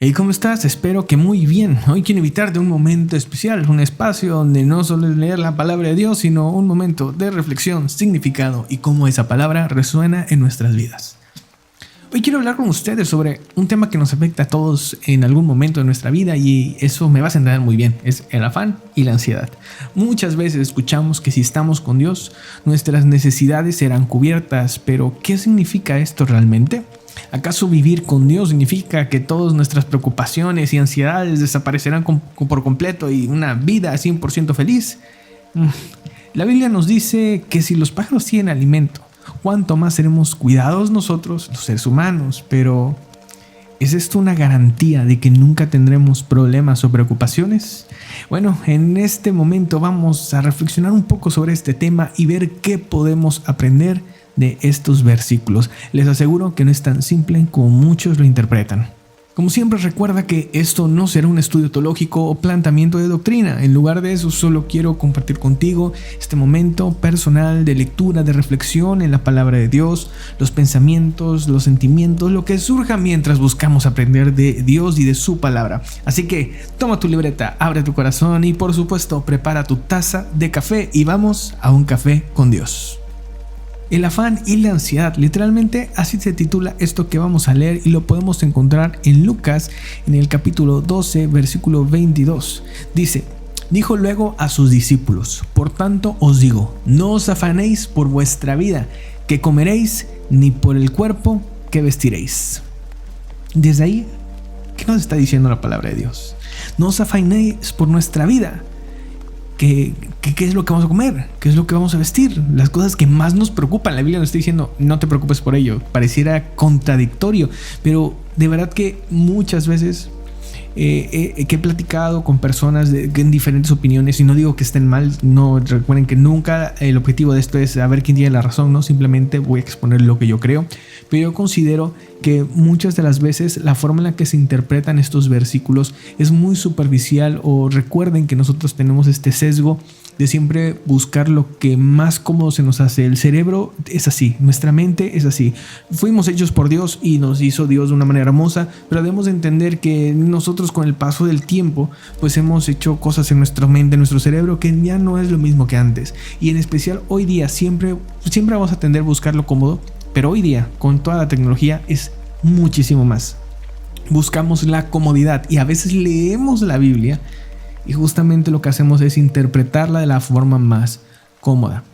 Hey, ¿cómo estás? Espero que muy bien. Hoy quiero invitarte a un momento especial, un espacio donde no solo es leer la palabra de Dios, sino un momento de reflexión, significado y cómo esa palabra resuena en nuestras vidas. Hoy quiero hablar con ustedes sobre un tema que nos afecta a todos en algún momento de nuestra vida y eso me vas a entender muy bien, es el afán y la ansiedad. Muchas veces escuchamos que si estamos con Dios, nuestras necesidades serán cubiertas, pero ¿qué significa esto realmente? ¿Acaso vivir con Dios significa que todas nuestras preocupaciones y ansiedades desaparecerán por completo y una vida 100% feliz? La Biblia nos dice que si los pájaros tienen alimento, ¿cuánto más seremos cuidados nosotros, los seres humanos? Pero ¿es esto una garantía de que nunca tendremos problemas o preocupaciones? Bueno, en este momento vamos a reflexionar un poco sobre este tema y ver qué podemos aprender de estos versículos. Les aseguro que no es tan simple como muchos lo interpretan. Como siempre, recuerda que esto no será un estudio teológico o planteamiento de doctrina. En lugar de eso, solo quiero compartir contigo este momento personal de lectura, de reflexión en la palabra de Dios, los pensamientos, los sentimientos, lo que surja mientras buscamos aprender de Dios y de su palabra. Así que toma tu libreta, abre tu corazón y por supuesto prepara tu taza de café y vamos a un café con Dios. El afán y la ansiedad, literalmente así se titula esto que vamos a leer y lo podemos encontrar en Lucas en el capítulo 12, versículo 22. Dice: dijo luego a sus discípulos: por tanto os digo, no os afanéis por vuestra vida, que comeréis, ni por el cuerpo, que vestiréis. Desde ahí, ¿qué nos está diciendo la palabra de Dios? No os afanéis por nuestra vida. ¿Qué es lo que vamos a comer? ¿Qué es lo que vamos a vestir? Las cosas que más nos preocupan. La Biblia nos está diciendo, no te preocupes por ello. Pareciera contradictorio, pero de verdad que muchas veces que he platicado con personas en diferentes opiniones, y no digo que estén mal, no, recuerden que nunca el objetivo de esto es saber quién tiene la razón, no, simplemente voy a exponer lo que yo creo, pero yo considero que muchas de las veces la forma en la que se interpretan estos versículos es muy superficial, o recuerden que nosotros tenemos este sesgo de siempre buscar lo que más cómodo se nos hace. El cerebro es así, nuestra mente es así. Fuimos hechos por Dios y nos hizo Dios de una manera hermosa, pero debemos de entender que nosotros con el paso del tiempo pues hemos hecho cosas en nuestra mente, en nuestro cerebro, que ya no es lo mismo que antes. Y en especial hoy día siempre vamos a tender a buscar lo cómodo, pero hoy día con toda la tecnología es muchísimo más. Buscamos la comodidad y a veces leemos la Biblia y justamente lo que hacemos es interpretarla de la forma más cómoda.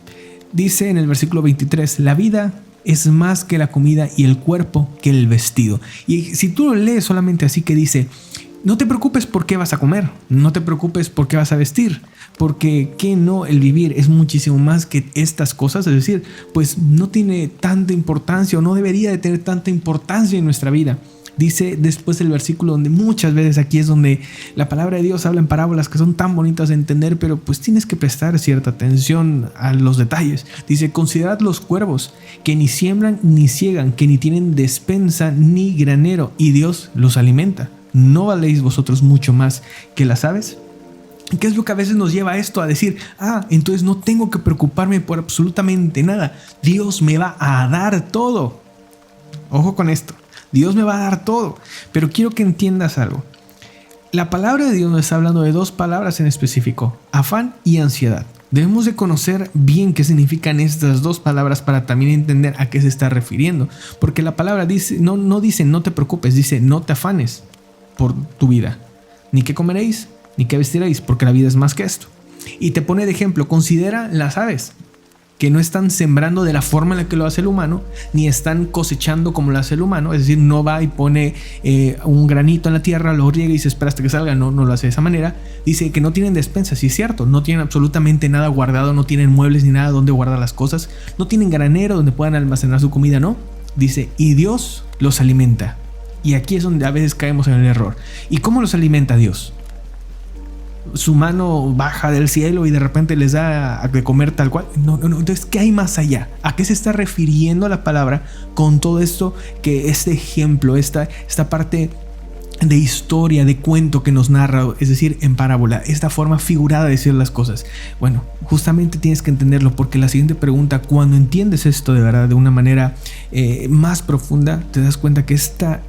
Dice en el versículo 23, la vida es más que la comida y el cuerpo que el vestido. Y si tú lo lees solamente así, que dice, no te preocupes por qué vas a comer, no te preocupes por qué vas a vestir, porque ¿qué no? El vivir es muchísimo más que estas cosas, es decir, pues no tiene tanta importancia o no debería de tener tanta importancia en nuestra vida. Dice después el versículo donde muchas veces aquí es donde la palabra de Dios habla en parábolas que son tan bonitas de entender, pero pues tienes que prestar cierta atención a los detalles. Dice: considerad los cuervos, que ni siembran ni ciegan, que ni tienen despensa ni granero, y Dios los alimenta. ¿No valéis vosotros mucho más que las aves? ¿Qué es lo que a veces nos lleva a esto? A decir, entonces no tengo que preocuparme por absolutamente nada. Dios me va a dar todo. Ojo con esto. Dios me va a dar todo, pero quiero que entiendas algo. La palabra de Dios nos está hablando de dos palabras en específico: afán y ansiedad. Debemos de conocer bien qué significan estas dos palabras para también entender a qué se está refiriendo, porque la palabra dice, no dice no te preocupes, dice no te afanes por tu vida, ni qué comeréis, ni qué vestiréis, porque la vida es más que esto. Y te pone de ejemplo, considera las aves, que no están sembrando de la forma en la que lo hace el humano, ni están cosechando como lo hace el humano, es decir, no va y pone un granito en la tierra, lo riega y se espera hasta que salga, no lo hace de esa manera. Dice que no tienen despensa, sí es cierto, no tienen absolutamente nada guardado, no tienen muebles ni nada donde guardar las cosas, no tienen granero donde puedan almacenar su comida, no. Dice, y Dios los alimenta. Y aquí es donde a veces caemos en el error. ¿Y cómo los alimenta Dios? Su mano baja del cielo y de repente les da de comer tal cual. No. Entonces, ¿qué hay más allá? ¿A qué se está refiriendo la palabra con todo esto? Que este ejemplo, esta parte de historia, de cuento que nos narra, es decir, en parábola, esta forma figurada de decir las cosas. Bueno, justamente tienes que entenderlo, porque la siguiente pregunta, cuando entiendes esto de verdad de una manera más profunda, te das cuenta que esta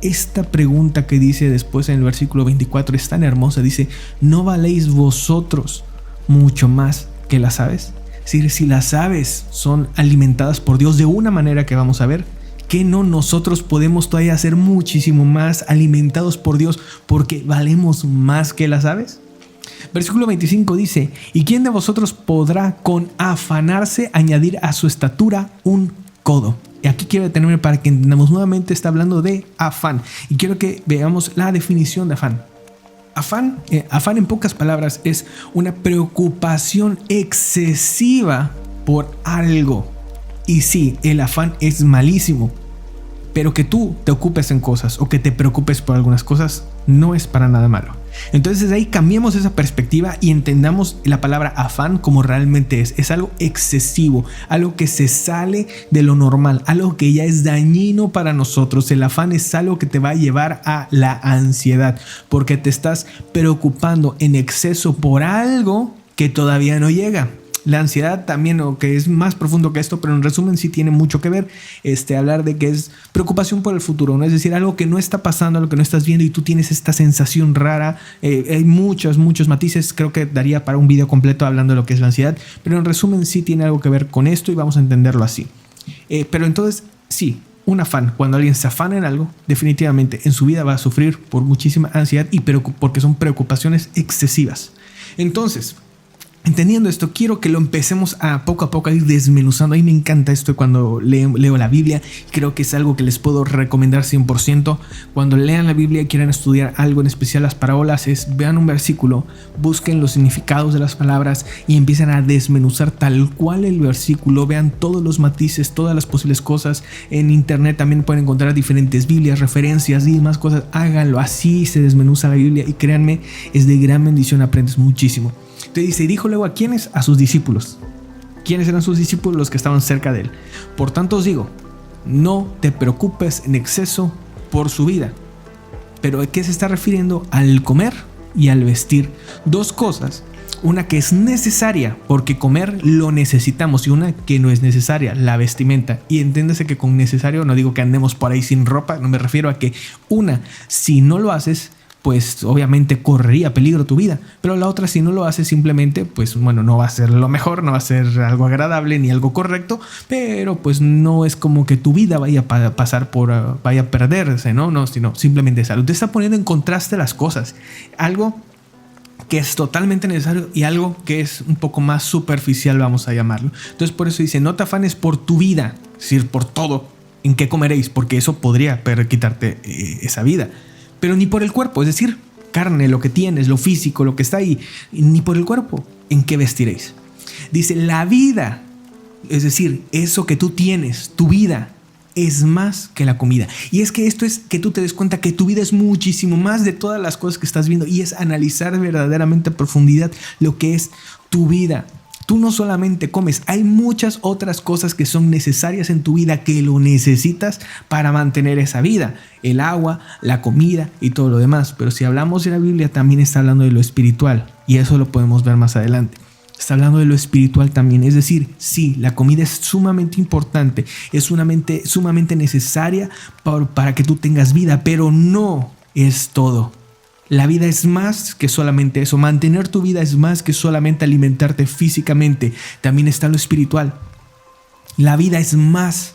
pregunta que dice después en el versículo 24 es tan hermosa. Dice: ¿no valéis vosotros mucho más que las aves? Es decir, si las aves son alimentadas por Dios de una manera que vamos a ver, ¿qué no nosotros podemos todavía ser muchísimo más alimentados por Dios, porque valemos más que las aves? Versículo 25 dice: ¿y quién de vosotros podrá con afanarse añadir a su estatura un codo? Y aquí quiero detenerme para que entendamos. Nuevamente está hablando de afán, y quiero que veamos la definición de afán. Afán en pocas palabras es una preocupación excesiva por algo. Y sí, el afán es malísimo, pero que tú te ocupes en cosas o que te preocupes por algunas cosas no es para nada malo. Entonces desde ahí cambiemos esa perspectiva y entendamos la palabra afán como realmente es. Es algo excesivo, algo que se sale de lo normal, algo que ya es dañino para nosotros. El afán es algo que te va a llevar a la ansiedad, porque te estás preocupando en exceso por algo que todavía no llega. La ansiedad también, o que es más profundo que esto, pero en resumen sí tiene mucho que ver, hablar de que es preocupación por el futuro, ¿no? Es decir, algo que no está pasando, algo que no estás viendo y tú tienes esta sensación rara. Hay muchos matices, creo que daría para un video completo hablando de lo que es la ansiedad, pero en resumen sí tiene algo que ver con esto y vamos a entenderlo así. Pero entonces sí, un afán, cuando alguien se afana en algo, definitivamente en su vida va a sufrir por muchísima ansiedad y porque son preocupaciones excesivas. Entonces, entendiendo esto, quiero que lo empecemos a poco ir desmenuzando. A mí me encanta esto cuando leo la Biblia. Creo que es algo que les puedo recomendar 100%. Cuando lean la Biblia y quieran estudiar algo en especial las parábolas, vean un versículo, busquen los significados de las palabras y empiecen a desmenuzar tal cual el versículo. Vean todos los matices, todas las posibles cosas. En internet también pueden encontrar diferentes Biblias, referencias y demás cosas. Háganlo, así se desmenuza la Biblia y créanme, es de gran bendición, aprendes muchísimo. Te dice: y dijo luego ¿a quiénes? A sus discípulos. ¿Quiénes eran sus discípulos? Los que estaban cerca de él. Por tanto os digo, no te preocupes en exceso por su vida. ¿Pero a qué se está refiriendo? Al comer y al vestir. Dos cosas. Una que es necesaria, porque comer lo necesitamos, y una que no es necesaria, la vestimenta. Y entiéndase que con necesario no digo que andemos por ahí sin ropa, no me refiero a que si no lo haces, pues obviamente correría peligro tu vida, pero la otra, si no lo haces, simplemente pues bueno, no va a ser lo mejor, no va a ser algo agradable ni algo correcto, pero pues no es como que tu vida vaya a pasar vaya a perderse, no, sino simplemente es algo. Te está poniendo en contraste las cosas, algo que es totalmente necesario y algo que es un poco más superficial, vamos a llamarlo. Entonces por eso dice: no te afanes por tu vida, es decir, por todo, en qué comeréis, porque eso podría quitarte esa vida. Pero ni por el cuerpo, es decir, carne, lo que tienes, lo físico, lo que está ahí, ni por el cuerpo, ¿en qué vestiréis? Dice: la vida, es decir, eso que tú tienes, tu vida, es más que la comida. Y es que esto es que tú te des cuenta que tu vida es muchísimo más de todas las cosas que estás viendo, y es analizar verdaderamente a profundidad lo que es tu vida. Tú no solamente comes, hay muchas otras cosas que son necesarias en tu vida, que lo necesitas para mantener esa vida. El agua, la comida y todo lo demás. Pero si hablamos de la Biblia, también está hablando de lo espiritual, y eso lo podemos ver más adelante. Está hablando de lo espiritual también. Es decir, sí, la comida es sumamente importante, es sumamente necesaria para que tú tengas vida, pero no es todo. La vida es más que solamente eso. Mantener tu vida es más que solamente alimentarte físicamente. También está lo espiritual. La vida es más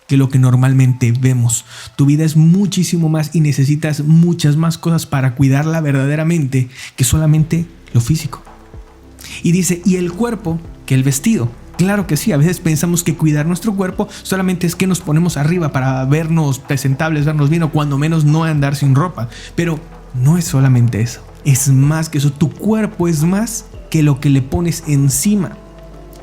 que lo que normalmente vemos. Tu vida es muchísimo más y necesitas muchas más cosas para cuidarla verdaderamente que solamente lo físico. Y dice: y el cuerpo que el vestido. Claro que sí, a veces pensamos que cuidar nuestro cuerpo solamente es que nos ponemos arriba para vernos presentables, vernos bien, o cuando menos no andar sin ropa. Pero no es solamente eso, es más que eso. Tu cuerpo es más que lo que le pones encima.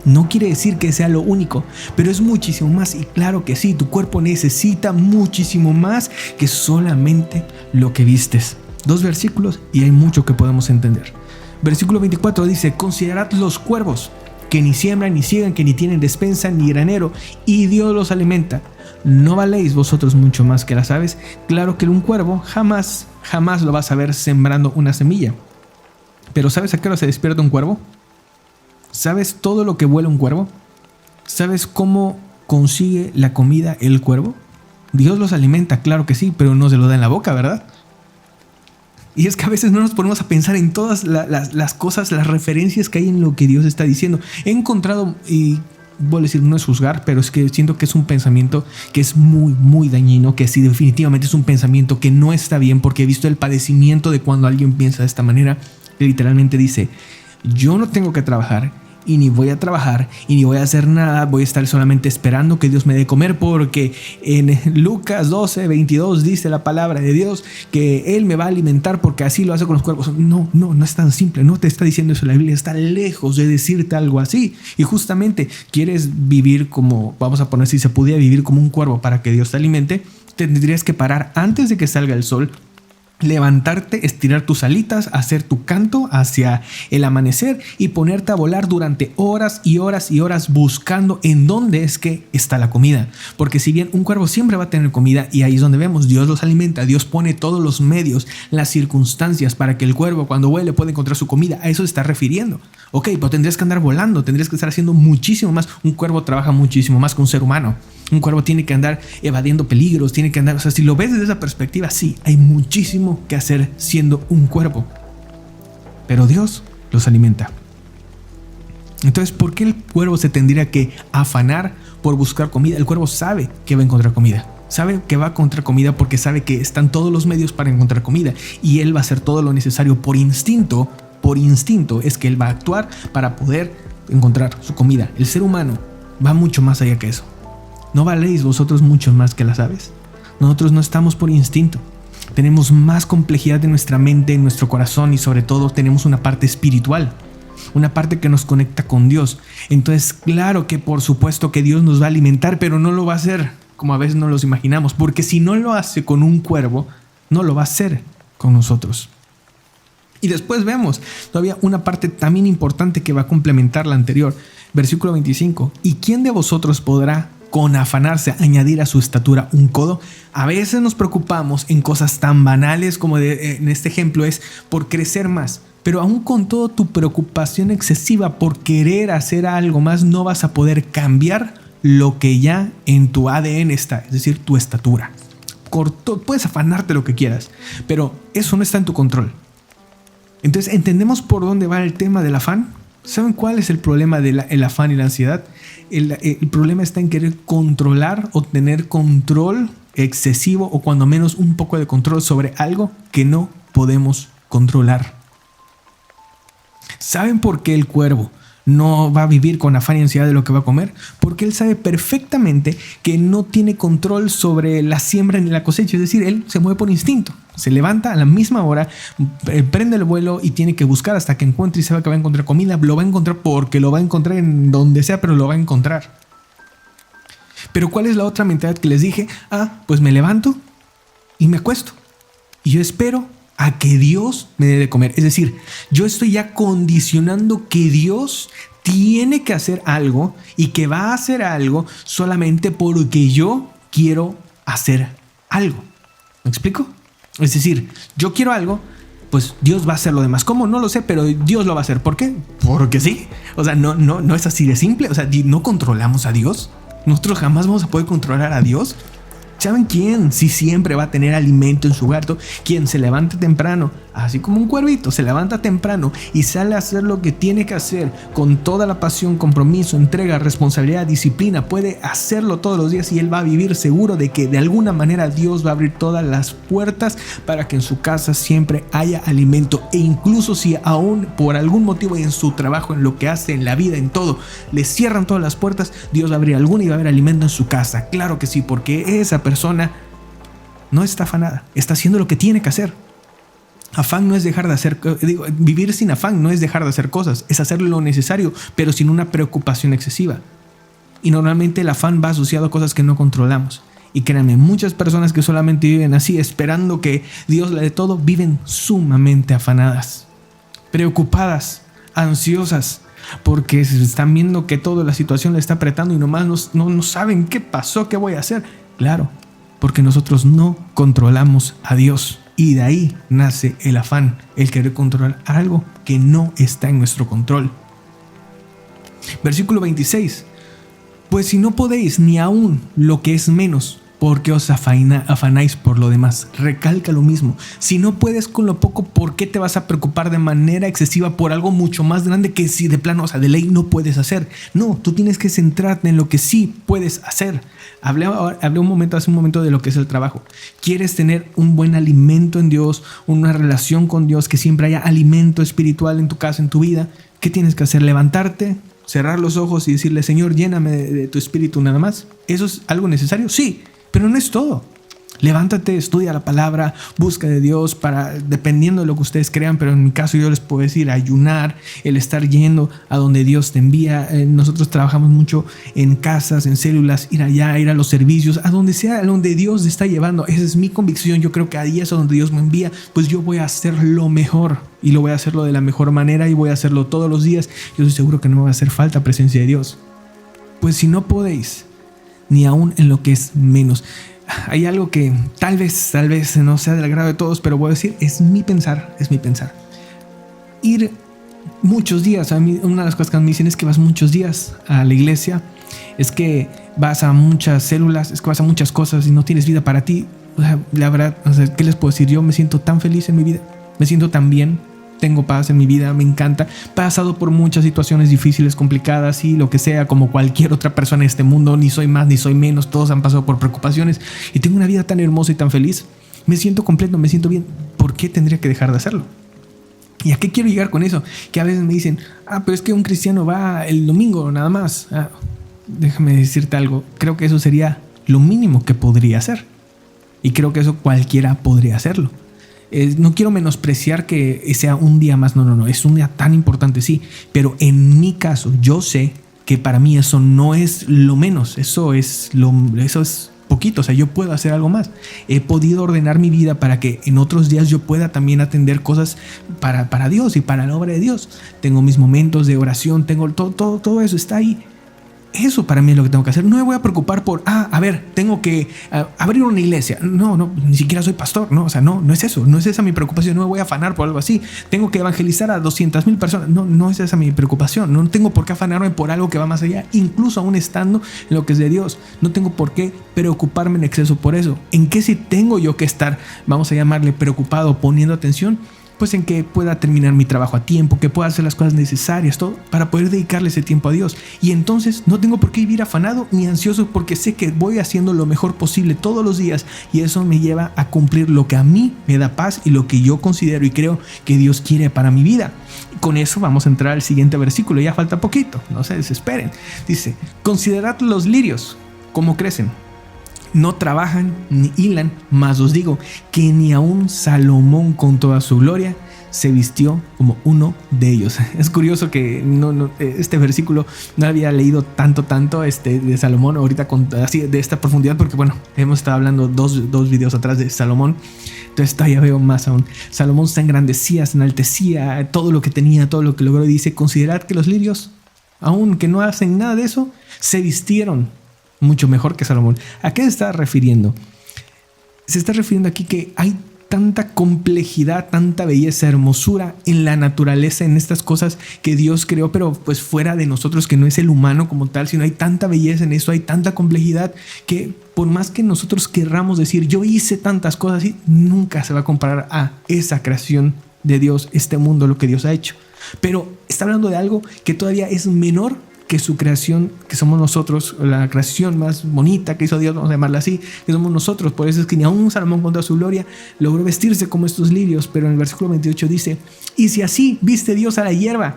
No quiere decir que sea lo único, pero es muchísimo más. Y claro que sí, tu cuerpo necesita muchísimo más que solamente lo que vistes. 2 versículos y hay mucho que podemos entender. Versículo 24 dice: considerad los cuervos, que ni siembran ni ciegan, que ni tienen despensa ni granero, y Dios los alimenta. ¿No valéis vosotros mucho más que las aves? Claro que un cuervo jamás jamás lo vas a ver sembrando una semilla. Pero ¿sabes a qué hora se despierta un cuervo? ¿Sabes todo lo que vuela un cuervo? ¿Sabes cómo consigue la comida el cuervo? Dios los alimenta, claro que sí, pero no se lo da en la boca, ¿verdad? Y es que a veces no nos ponemos a pensar en todas las cosas, las referencias que hay en lo que Dios está diciendo. He encontrado, y voy a decir, no es juzgar, pero es que siento que es un pensamiento que es muy, muy dañino, que sí, definitivamente es un pensamiento que no está bien, porque he visto el padecimiento de cuando alguien piensa de esta manera. Literalmente dice: yo no tengo que trabajar, y ni voy a trabajar, y ni voy a hacer nada, voy a estar solamente esperando que Dios me dé comer, porque en Lucas 12:22 dice la palabra de Dios que Él me va a alimentar, porque así lo hace con los cuervos. No es tan simple, no te está diciendo eso la Biblia, está lejos de decirte algo así. Y justamente quieres vivir como, vamos a poner, si se pudiera vivir como un cuervo para que Dios te alimente, tendrías que parar antes de que salga el sol, levantarte, estirar tus alitas, hacer tu canto hacia el amanecer y ponerte a volar durante horas y horas y horas buscando en dónde es que está la comida. Porque si bien un cuervo siempre va a tener comida, y ahí es donde vemos, Dios los alimenta, Dios pone todos los medios, las circunstancias para que el cuervo cuando vuele pueda encontrar su comida. A eso se está refiriendo. Ok, pero tendrías que andar volando, tendrías que estar haciendo muchísimo más. Un cuervo trabaja muchísimo más que un ser humano. Un cuervo tiene que andar evadiendo peligros, tiene que andar, o sea, si lo ves desde esa perspectiva, sí, hay muchísimo que hacer siendo un cuervo. Pero Dios los alimenta. Entonces, ¿por qué el cuervo se tendría que afanar por buscar comida? El cuervo sabe que va a encontrar comida. Sabe que va a encontrar comida porque sabe que están todos los medios para encontrar comida. Y él va a hacer todo lo necesario por instinto. Por instinto es que él va a actuar para poder encontrar su comida. El ser humano va mucho más allá que eso. ¿No valéis vosotros mucho más que las aves? Nosotros no estamos por instinto. Tenemos más complejidad en nuestra mente, en nuestro corazón, y sobre todo tenemos una parte espiritual, una parte que nos conecta con Dios. Entonces, claro que por supuesto que Dios nos va a alimentar, pero no lo va a hacer como a veces nos los imaginamos, porque si no lo hace con un cuervo, no lo va a hacer con nosotros. Y después vemos todavía una parte también importante que va a complementar la anterior. Versículo 25. ¿Y quién de vosotros podrá con afanarse añadir a su estatura un codo? A veces nos preocupamos en cosas tan banales como en este ejemplo es por crecer más. Pero aún con todo tu preocupación excesiva por querer hacer algo más, no vas a poder cambiar lo que ya en tu ADN está, es decir, tu estatura. Puedes afanarte lo que quieras, pero eso no está en tu control. Entonces, ¿entendemos por dónde va el tema del afán? ¿Saben cuál es el problema del afán y la ansiedad? El problema está en querer controlar o tener control excesivo, o cuando menos un poco de control sobre algo que no podemos controlar. ¿Saben por qué el cuervo no va a vivir con afán y ansiedad de lo que va a comer? Porque él sabe perfectamente que no tiene control sobre la siembra ni la cosecha. Es decir, él se mueve por instinto. Se levanta a la misma hora, prende el vuelo y tiene que buscar hasta que encuentre, y sabe que va a encontrar comida. Lo va a encontrar porque lo va a encontrar en donde sea, pero lo va a encontrar. Pero ¿cuál es la otra mentalidad que les dije? Pues me levanto y me acuesto. Y yo espero a que Dios me dé de comer. Es decir, yo estoy ya condicionando que Dios tiene que hacer algo y que va a hacer algo solamente porque yo quiero hacer algo. ¿Me explico? Es decir, yo quiero algo, pues Dios va a hacer lo demás. ¿Cómo? No lo sé, pero Dios lo va a hacer. ¿Por qué? Porque sí. O sea, no es así de simple. O sea, no controlamos a Dios. Nosotros jamás vamos a poder controlar a Dios. ¿Saben quién sí siempre va a tener alimento en su huerto? Quien se levanta temprano, así como un cuervito, se levanta temprano y sale a hacer lo que tiene que hacer con toda la pasión, compromiso, entrega, responsabilidad, disciplina. Puede hacerlo todos los días y él va a vivir seguro de que de alguna manera Dios va a abrir todas las puertas para que en su casa siempre haya alimento. E incluso si aún por algún motivo en su trabajo, en lo que hace, en la vida, en todo, le cierran todas las puertas, Dios va a abrir alguna y va a haber alimento en su casa. Claro que sí, porque esa persona no está afanada, está haciendo lo que tiene que hacer. Afán no es dejar de hacer, vivir sin afán no es dejar de hacer cosas, es hacer lo necesario, pero sin una preocupación excesiva. Y normalmente el afán va asociado a cosas que no controlamos. Y créanme, muchas personas que solamente viven así, esperando que Dios le dé todo, viven sumamente afanadas, preocupadas, ansiosas, porque están viendo que toda la situación le está apretando y nomás no saben qué pasó, qué voy a hacer. Claro, porque nosotros no controlamos a Dios. Y de ahí nace el afán, el querer controlar algo que no está en nuestro control. Versículo 26. Pues si no podéis ni aún lo que es menos, ¿por qué os afanáis por lo demás? Recalca lo mismo. Si no puedes con lo poco, ¿por qué te vas a preocupar de manera excesiva por algo mucho más grande que si de plano, de ley no puedes hacer? No, tú tienes que centrarte en lo que sí puedes hacer. Hablé hace un momento de lo que es el trabajo. ¿Quieres tener un buen alimento en Dios, una relación con Dios, que siempre haya alimento espiritual en tu casa, en tu vida? ¿Qué tienes que hacer? Levantarte, cerrar los ojos y decirle: Señor, lléname de tu espíritu nada más. ¿Eso es algo necesario? Sí, pero no es todo. Levántate, estudia la palabra, busca de Dios dependiendo de lo que ustedes crean, pero en mi caso yo les puedo decir ayunar, el estar yendo a donde Dios te envía. Nosotros trabajamos mucho en casas, en células, ir allá, ir a los servicios, a donde sea, a donde Dios te está llevando. Esa es mi convicción. Yo creo que ahí es a donde Dios me envía, pues yo voy a hacer lo mejor y lo voy a hacerlo de la mejor manera y voy a hacerlo todos los días. Yo estoy seguro que no me va a hacer falta presencia de Dios. Pues si no podéis, ni aún en lo que es menos. Hay algo que tal vez no sea del agrado de todos, pero voy a decir, es mi pensar. Ir muchos días, a mí, una de las cosas que me dicen es que vas muchos días a la iglesia, es que vas a muchas células, es que vas a muchas cosas y no tienes vida para ti. La verdad, ¿qué les puedo decir? Yo me siento tan feliz en mi vida, me siento tan bien. Tengo paz en mi vida, me encanta. He pasado por muchas situaciones difíciles, complicadas y lo que sea, como cualquier otra persona en este mundo. Ni soy más ni soy menos. Todos han pasado por preocupaciones y tengo una vida tan hermosa y tan feliz. Me siento completo, me siento bien. ¿Por qué tendría que dejar de hacerlo? ¿Y a qué quiero llegar con eso? Que a veces me dicen: pero es que un cristiano va el domingo nada más. Déjame decirte algo. Creo que eso sería lo mínimo que podría hacer. Y creo que eso cualquiera podría hacerlo. No quiero menospreciar que sea un día más, no, es un día tan importante, sí, pero en mi caso yo sé que para mí eso no es lo menos, eso es poquito, yo puedo hacer algo más. He podido ordenar mi vida para que en otros días yo pueda también atender cosas para Dios y para la obra de Dios. Tengo mis momentos de oración, tengo todo eso está ahí. Eso para mí es lo que tengo que hacer. No me voy a preocupar por, tengo que abrir una iglesia. No, ni siquiera soy pastor. No es eso. No es esa mi preocupación. No me voy a afanar por algo así. Tengo que evangelizar a 200,000 personas. No es esa mi preocupación. No tengo por qué afanarme por algo que va más allá. Incluso aún estando en lo que es de Dios. No tengo por qué preocuparme en exceso por eso. ¿En qué sí tengo yo que estar, vamos a llamarle, preocupado, poniendo atención? Pues en que pueda terminar mi trabajo a tiempo, que pueda hacer las cosas necesarias, todo, para poder dedicarle ese tiempo a Dios. Y entonces no tengo por qué vivir afanado ni ansioso, porque sé que voy haciendo lo mejor posible todos los días y eso me lleva a cumplir lo que a mí me da paz y lo que yo considero y creo que Dios quiere para mi vida. Y con eso vamos a entrar al siguiente versículo, ya falta poquito, no se desesperen. Dice: considerad los lirios, cómo crecen. No trabajan ni hilan, mas os digo que ni aun Salomón con toda su gloria se vistió como uno de ellos. Es curioso que este versículo no había leído tanto de Salomón ahorita así de esta profundidad, porque hemos estado hablando dos videos atrás de Salomón. Entonces todavía veo más aún. Salomón se engrandecía, se enaltecía, todo lo que tenía, todo lo que logró. Y dice: considerad que los lirios, aun que no hacen nada de eso, se vistieron mucho mejor que Salomón. ¿A qué se está refiriendo? Se está refiriendo aquí que hay tanta complejidad, tanta belleza, hermosura en la naturaleza, en estas cosas que Dios creó, pero pues fuera de nosotros, que no es el humano como tal, sino hay tanta belleza en eso, hay tanta complejidad que por más que nosotros querramos decir yo hice tantas cosas así, nunca se va a comparar a esa creación de Dios, este mundo, lo que Dios ha hecho. Pero está hablando de algo que todavía es menor que su creación, que somos nosotros, la creación más bonita que hizo Dios, vamos a llamarla así, que somos nosotros. Por eso es que ni aun Salomón con toda su gloria logró vestirse como estos lirios. Pero en el versículo 28 dice: y si así viste Dios a la hierba,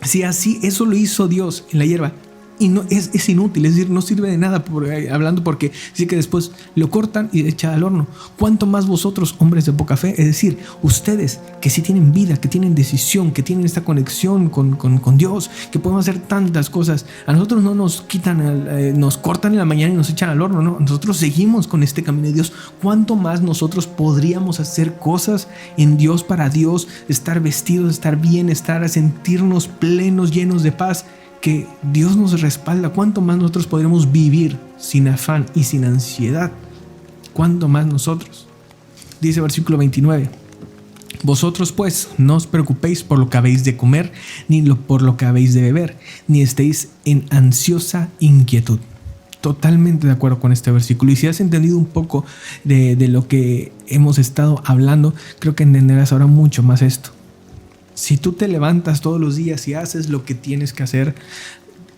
si así eso lo hizo Dios en la hierba, y no es inútil, es decir, no sirve de nada hablando, porque sí que después lo cortan y echan al horno. ¿Cuánto más vosotros, hombres de poca fe? Es decir, ustedes que sí tienen vida, que tienen decisión, que tienen esta conexión con Dios, que podemos hacer tantas cosas. A nosotros no nos quitan, nos cortan en la mañana y nos echan al horno, no. Nosotros seguimos con este camino de Dios. ¿Cuánto más nosotros podríamos hacer cosas en Dios, para Dios, estar vestidos, estar bien, sentirnos plenos, llenos de paz? Que Dios nos respalda. ¿Cuánto más nosotros podremos vivir sin afán y sin ansiedad? ¿Cuánto más nosotros? Dice versículo 29. Vosotros pues no os preocupéis por lo que habéis de comer, ni por lo que habéis de beber, ni estéis en ansiosa inquietud. Totalmente de acuerdo con este versículo. Y si has entendido un poco de lo que hemos estado hablando, creo que entenderás ahora mucho más esto. Si tú te levantas todos los días y haces lo que tienes que hacer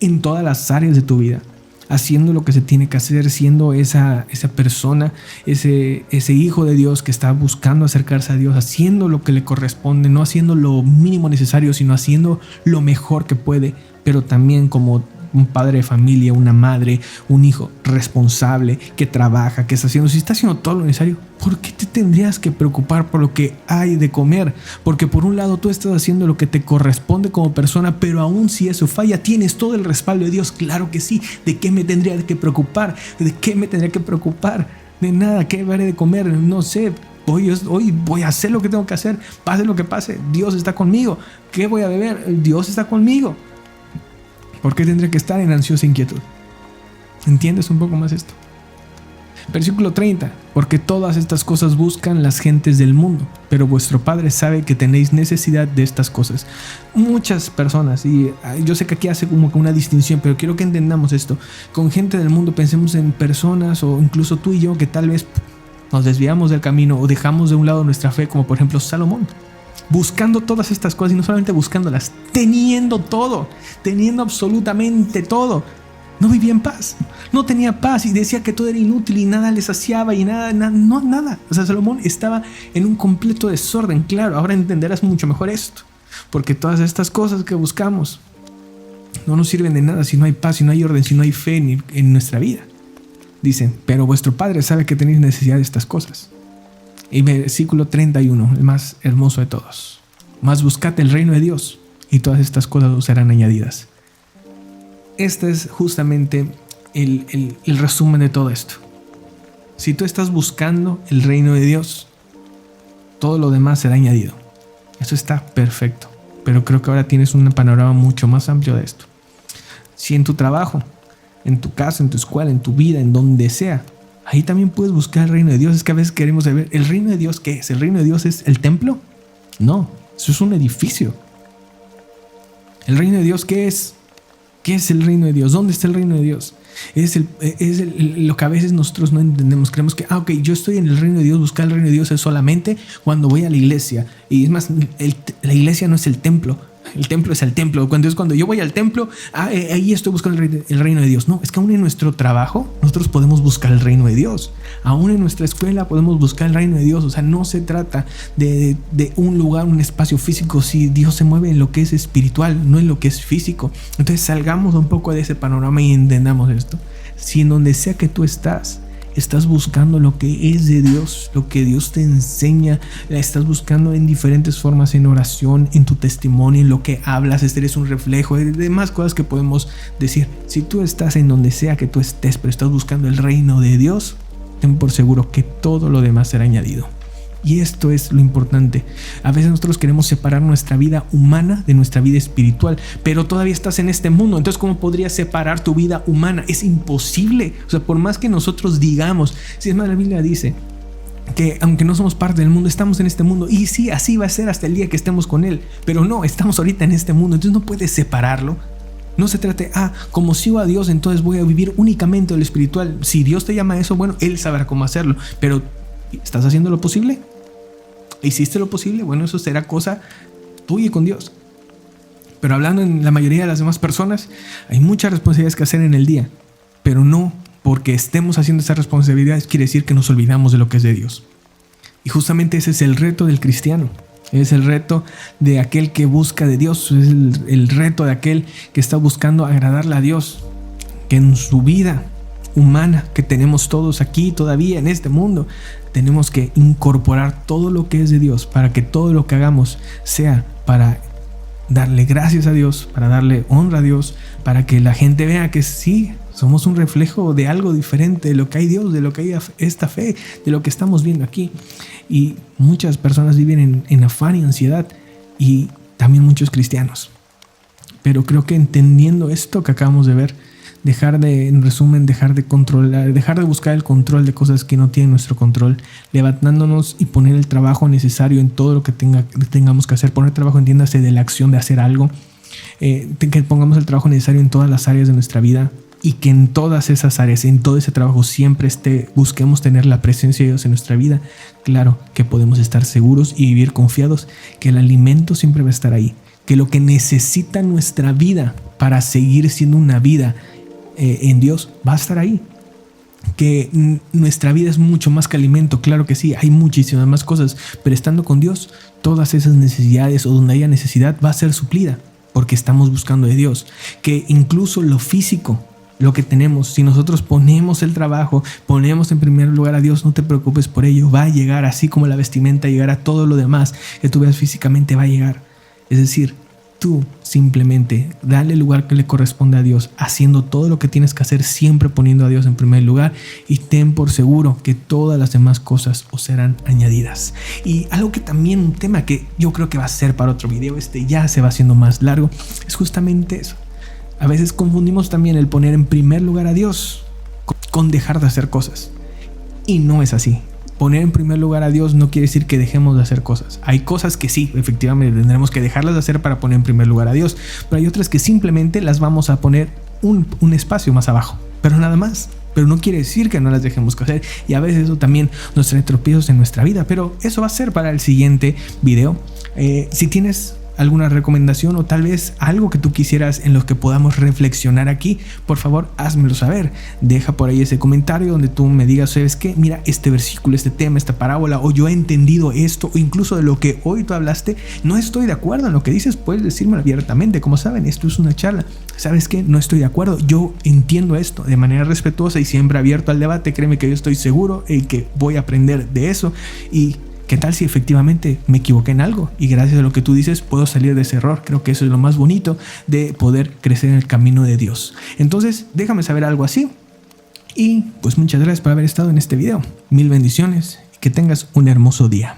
en todas las áreas de tu vida, haciendo lo que se tiene que hacer, siendo esa persona, ese hijo de Dios que está buscando acercarse a Dios, haciendo lo que le corresponde, no haciendo lo mínimo necesario, sino haciendo lo mejor que puede, pero también como un padre de familia, una madre, un hijo responsable que trabaja, que está haciendo, si está haciendo todo lo necesario, ¿por qué te tendrías que preocupar por lo que hay de comer? Porque por un lado tú estás haciendo lo que te corresponde como persona, pero aún si eso falla, tienes todo el respaldo de Dios. Claro que sí. ¿De qué me tendría que preocupar? ¿De qué me tendría que preocupar? De nada. ¿Qué haré de comer? No sé. Hoy voy a hacer lo que tengo que hacer. Pase lo que pase, Dios está conmigo. ¿Qué voy a beber? Dios está conmigo. ¿Por qué tendré que estar en ansiosa inquietud? ¿Entiendes un poco más esto? Versículo 30. Porque todas estas cosas buscan las gentes del mundo, pero vuestro Padre sabe que tenéis necesidad de estas cosas. Muchas personas, y yo sé que aquí hace como que una distinción, pero quiero que entendamos esto. Con gente del mundo pensemos en personas, o incluso tú y yo, que tal vez nos desviamos del camino o dejamos de un lado nuestra fe, como por ejemplo Salomón. Buscando todas estas cosas, y no solamente buscándolas, teniendo todo, teniendo absolutamente todo. No vivía en paz, no tenía paz y decía que todo era inútil y nada le saciaba y nada. O sea, Salomón estaba en un completo desorden. Claro, ahora entenderás mucho mejor esto, porque todas estas cosas que buscamos no nos sirven de nada si no hay paz, si no hay orden, si no hay fe en nuestra vida. Dicen, pero vuestro Padre sabe que tenéis necesidad de estas cosas. Y versículo 31, el más hermoso de todos. Mas buscad el reino de Dios y todas estas cosas os serán añadidas. Este es justamente el resumen de todo esto. Si tú estás buscando el reino de Dios, todo lo demás será añadido. Eso está perfecto. Pero creo que ahora tienes un panorama mucho más amplio de esto. Si en tu trabajo, en tu casa, en tu escuela, en tu vida, en donde sea, ahí también puedes buscar el reino de Dios. Es que a veces queremos saber, ¿el reino de Dios qué es? ¿El reino de Dios es el templo? No, eso es un edificio. ¿El reino de Dios qué es? ¿Qué es el reino de Dios? ¿Dónde está el reino de Dios? Es lo que a veces nosotros no entendemos. Creemos que, yo estoy en el reino de Dios. Buscar el reino de Dios es solamente cuando voy a la iglesia. Y es más, la iglesia no es el templo. El templo es el templo. Cuando yo voy al templo, ahí estoy buscando el reino de Dios. No, es que aún en nuestro trabajo nosotros podemos buscar el reino de Dios. Aún en nuestra escuela podemos buscar el reino de Dios. O sea, no se trata de un lugar, un espacio físico. Si Dios se mueve en lo que es espiritual, no en lo que es físico. Entonces salgamos un poco de ese panorama y entendamos esto. Si en donde sea que tú estás buscando lo que es de Dios, lo que Dios te enseña, la estás buscando en diferentes formas, en oración, en tu testimonio, en lo que hablas, eres un reflejo de demás cosas que podemos decir. Si tú estás en donde sea que tú estés, pero estás buscando el reino de Dios, ten por seguro que todo lo demás será añadido. Y esto es lo importante. A veces nosotros queremos separar nuestra vida humana de nuestra vida espiritual, pero todavía estás en este mundo. Entonces, ¿cómo podrías separar tu vida humana? Es imposible. O sea, por más que nosotros digamos, si es más, la Biblia dice que aunque no somos parte del mundo, estamos en este mundo. Y sí, así va a ser hasta el día que estemos con Él. Pero no, estamos ahorita en este mundo. Entonces no puedes separarlo. No se trate, como sigo a Dios, entonces voy a vivir únicamente lo espiritual. Si Dios te llama a eso, bueno, Él sabrá cómo hacerlo. Pero ¿estás haciendo lo posible? ¿Hiciste lo posible? Bueno, eso será cosa tuya con Dios. Pero hablando en la mayoría de las demás personas, hay muchas responsabilidades que hacer en el día. Pero no porque estemos haciendo esas responsabilidades quiere decir que nos olvidamos de lo que es de Dios. Y justamente ese es el reto del cristiano. Es el reto de aquel que busca de Dios. Es el reto de aquel que está buscando agradarle a Dios. Que en su vida humana que tenemos todos aquí todavía en este mundo, tenemos que incorporar todo lo que es de Dios para que todo lo que hagamos sea para darle gracias a Dios, para darle honra a Dios, para que la gente vea que sí, somos un reflejo de algo diferente, de lo que hay Dios, de lo que hay esta fe, de lo que estamos viendo aquí. Y muchas personas viven en afán y ansiedad, y también muchos cristianos. Pero creo que entendiendo esto que acabamos de ver, En resumen, dejar de controlar, dejar de buscar el control de cosas que no tienen nuestro control, levantándonos y poner el trabajo necesario en todo lo que tengamos que hacer. Poner trabajo, entiéndase, de la acción de hacer algo, que pongamos el trabajo necesario en todas las áreas de nuestra vida, y que en todas esas áreas, en todo ese trabajo siempre busquemos tener la presencia de Dios en nuestra vida. Claro que podemos estar seguros y vivir confiados que el alimento siempre va a estar ahí, que lo que necesita nuestra vida para seguir siendo una vida en Dios va a estar ahí. Que nuestra vida es mucho más que alimento, claro que sí, hay muchísimas más cosas, pero estando con Dios, todas esas necesidades, o donde haya necesidad, va a ser suplida, porque estamos buscando de Dios. Que incluso lo físico, lo que tenemos, si nosotros ponemos el trabajo, ponemos en primer lugar a Dios, no te preocupes por ello, va a llegar, así como la vestimenta llegará, todo lo demás que tú veas físicamente va a llegar. Es decir, tú simplemente dale el lugar que le corresponde a Dios, haciendo todo lo que tienes que hacer, siempre poniendo a Dios en primer lugar, y ten por seguro que todas las demás cosas os serán añadidas. Y algo que también, un tema que yo creo que va a ser para otro video, ya se va haciendo más largo, es justamente eso. A veces confundimos también el poner en primer lugar a Dios con dejar de hacer cosas, y no es así. Poner en primer lugar a Dios no quiere decir que dejemos de hacer cosas. Hay cosas que sí, efectivamente tendremos que dejarlas de hacer para poner en primer lugar a Dios, pero hay otras que simplemente las vamos a poner un espacio más abajo, pero nada más. Pero no quiere decir que no las dejemos que hacer, y a veces eso también nos trae tropiezos en nuestra vida, pero eso va a ser para el siguiente video. Si tienes alguna recomendación o tal vez algo que tú quisieras en lo que podamos reflexionar aquí, por favor házmelo saber. Deja por ahí ese comentario donde tú me digas, ¿sabes qué? Mira, este versículo, este tema, esta parábola, o yo he entendido esto, o incluso de lo que hoy tú hablaste, no estoy de acuerdo en lo que dices, puedes decírmelo abiertamente. Como saben, esto es una charla. ¿Sabes qué? No estoy de acuerdo, yo entiendo esto de manera respetuosa y siempre abierto al debate. Créeme que yo estoy seguro y que voy a aprender de eso. Y ¿qué tal si efectivamente me equivoqué en algo? Y gracias a lo que tú dices puedo salir de ese error. Creo que eso es lo más bonito de poder crecer en el camino de Dios. Entonces, déjame saber algo así. Y pues muchas gracias por haber estado en este video. Mil bendiciones y que tengas un hermoso día.